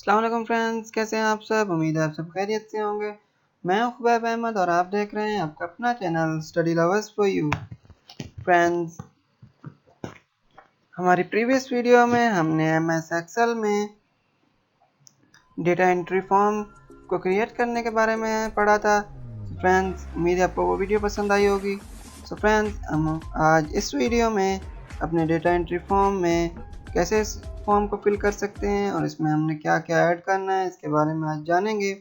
अस्सलाम वालेकुम फ्रेंड्स, कैसे हैं आप सब। उम्मीद है आप सब खैरियत से होंगे। मैं हूं खुबैब अहमद और आप देख रहे हैं आपका अपना channel study lovers for you. Friends, हमारी प्रीवियस वीडियो में हमने एमएस एक्सेल में डेटा एंट्री फॉर्म को क्रिएट करने के बारे में पढ़ा था। फ्रेंड्स, उम्मीद है आपको वो वीडियो पसंद आई होगी। सो फ्रेंड्स, हम आज इस वीडियो में अपने डेटा एंट्री फॉर्म में कैसे इस फॉर्म को फिल कर सकते हैं और इसमें हमने क्या क्या ऐड करना है इसके बारे में आज जानेंगे।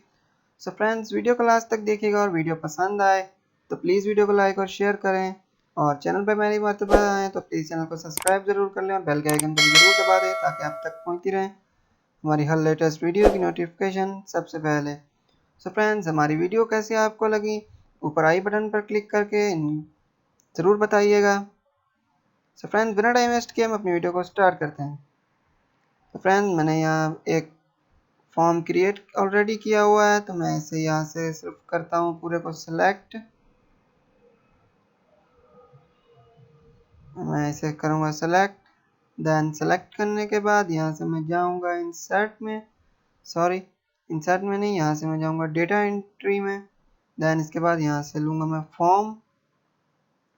सो फ्रेंड्स, वीडियो को लास्ट तक देखिएगा और वीडियो पसंद आए तो प्लीज़ वीडियो को लाइक और शेयर करें और चैनल पर पहली मर्तबा आए तो प्लीज़ चैनल को सब्सक्राइब ज़रूर कर लें और बेल के आइकन को भी ज़रूर दबा दें ताकि आप तक पहुंचती रहें हमारी हर लेटेस्ट वीडियो की नोटिफिकेशन सबसे पहले। सो फ्रेंड्स, हमारी वीडियो कैसी आपको लगी ऊपर आई बटन पर क्लिक करके ज़रूर बताइएगा। सो फ्रेंड्स, बिना टाइम वेस्ट किए हम अपनी वीडियो को स्टार्ट करते हैं। तो फ्रेंड्स, मैंने यहाँ एक फॉर्म क्रिएट ऑलरेडी किया हुआ है तो मैं इसे यहाँ से सिर्फ करता हूँ पूरे को सिलेक्ट। मैं इसे करूँगा सेलेक्ट। देन सेलेक्ट करने के बाद यहाँ से मैं जाऊँगा इंसर्ट में, इंसर्ट में नहीं, यहाँ से मैं जाऊँगा डेटा एंट्री में। देन इसके बाद यहाँ से लूँगा मैं फॉर्म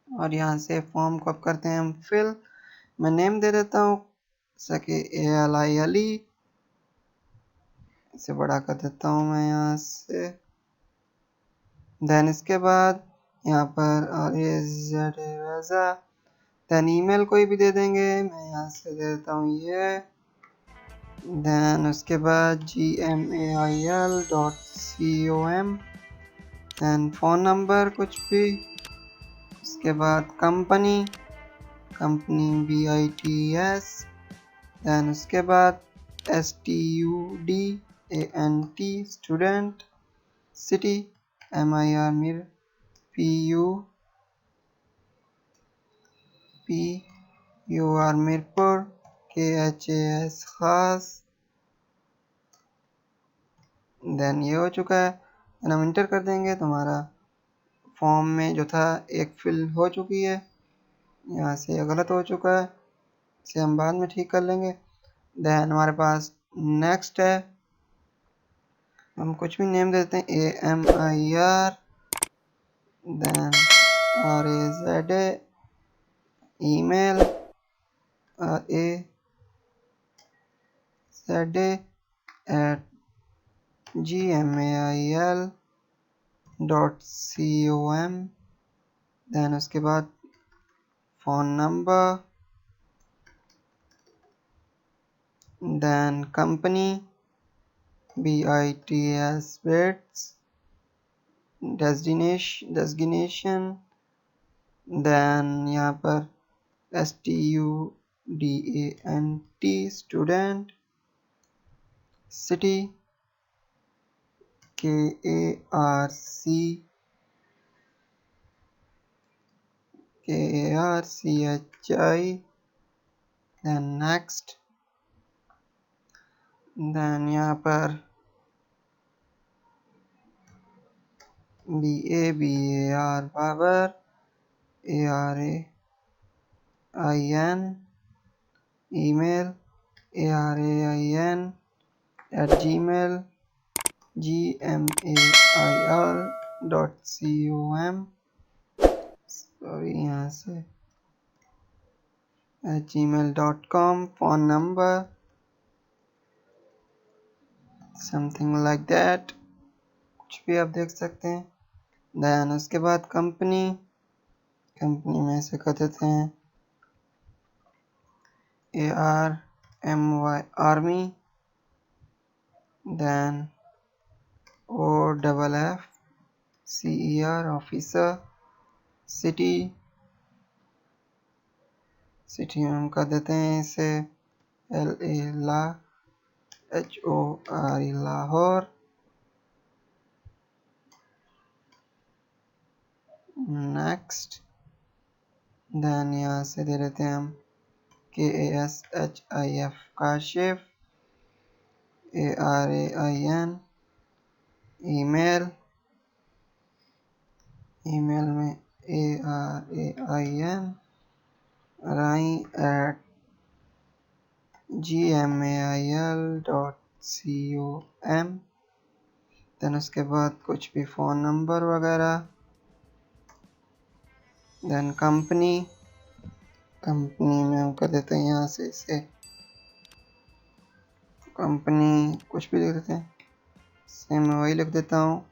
और यहाँ से फॉर्म को अब करते हैं हम फिल। मैं नेम दे देता हूँ सके ALI, इसे बड़ा कर देता हूँ मैं यहाँ से। देन इसके बाद यहाँ पर रज़ा। देन ईमेल कोई भी दे देंगे, मैं यहाँ से दे देता हूँ ये। देन उसके बाद gmail.com। देन फ़ोन नंबर कुछ भी। उसके बाद कंपनी BITS। देन उसके बाद STUDENT स्टूडेंट। सिटी MIR मिर PUR मीरपुर KHAS खास। देन ये हो चुका है। देन हम इंटर कर देंगे तो हमारा फॉर्म में जो था एक फिल हो चुकी है, यहाँ से ये गलत हो चुका है, इसे हम बाद में ठीक कर लेंगे। देन हमारे पास नेक्स्ट है, हम कुछ भी नेम देते हैं AMIR। Then RAZA email RAZA@gmail.com। Then उसके बाद phone number. Then company BITS BITS. Designation. Then यहाँ पर STUDENT student. City KARCHI। Then next. Then यहाँ पर BAR Babar ARAIN email ARAIN@gmail.com। यहाँ से gmail.com। Phone number something like that, कुछ भी आप देख सकते हैं। देन उसके बाद कंपनी में से कर देते हैं ARMY army. Then OFFCER officer. City में हम कर देते हैं इसे LAHORE लाहौर। नेक्स्ट। देन यहाँ से दे देते हैं हम KASHIF काशिफ। ARAIN ईमेल में ARAIN @gmail.com। COM, देन उसके बाद कुछ भी फ़ोन नंबर वगैरह, देन कंपनी में हम कर देते हैं यहाँ से इसे कंपनी कुछ भी लिख देते हैं, सेम मैं वही लिख देता हूँ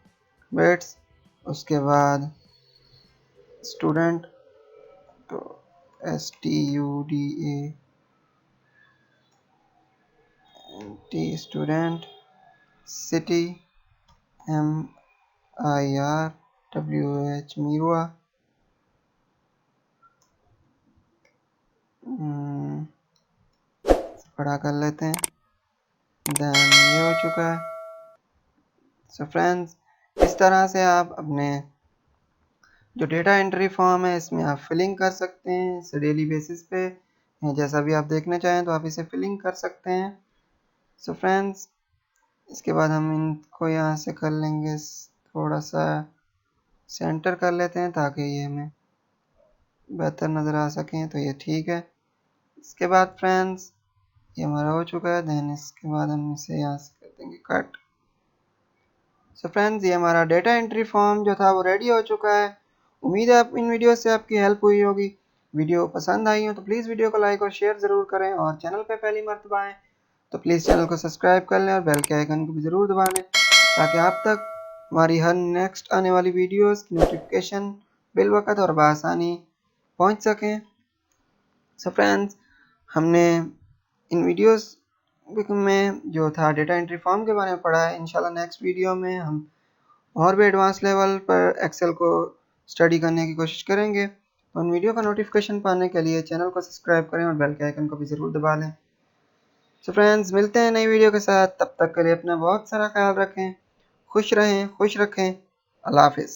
बेट्स। उसके बाद स्टूडेंट तो STUDENT, स्टूडेंट, सिटी MIRWH मीरुआ, बड़ा कर लेते हैं, देन ये हो चुका है। सो फ्रेंड्स, इस तरह से आप अपने जो डेटा एंट्री फॉर्म है इसमें आप फिलिंग कर सकते हैं इसे डेली बेसिस पे, जैसा भी आप देखना चाहें तो आप इसे फिलिंग कर सकते हैं। सो फ्रेंड्स, इसके बाद हम इनको यहाँ से कर लेंगे, थोड़ा सा सेंटर कर लेते हैं ताकि ये हमें बेहतर नज़र आ सकें, तो ये ठीक है। इसके बाद फ्रेंड्स ये हमारा हो चुका है, देन इसके बाद हम इसे यहाँ से कर देंगे कट। सो फ्रेंड्स, ये हमारा डेटा एंट्री फॉर्म जो था वो रेडी हो चुका है। उम्मीद है आप इन वीडियो से आपकी हेल्प हुई होगी। वीडियो पसंद आई हो तो प्लीज़ वीडियो को लाइक और शेयर ज़रूर करें, और चैनल पे पहली मर्तबा आएँ तो प्लीज़ चैनल को सब्सक्राइब कर लें और बेल के आइकन को भी ज़रूर दबा लें ताकि आप तक हमारी हर नेक्स्ट आने वाली वीडियोस की नोटिफिकेशन बिलवक़्त और बआसानी पहुंच सकें। सो फ्रेंड्स, हमने इन वीडियोस में जो था डेटा एंट्री फॉर्म के बारे में पढ़ा है। इंशाल्लाह नेक्स्ट वीडियो में हम और भी एडवांस लेवल पर एक्सेल को स्टडी करने की कोशिश करेंगे। तो उन वीडियो का नोटिफिकेशन पाने के लिए चैनल को सब्सक्राइब करें और बेल के आइकन को भी ज़रूर दबा लें। सो फ्रेंड्स, मिलते हैं नई वीडियो के साथ, तब तक के लिए अपना बहुत सारा ख्याल रखें, खुश रहें, खुश रखें। अल्लाह हाफ़िज़।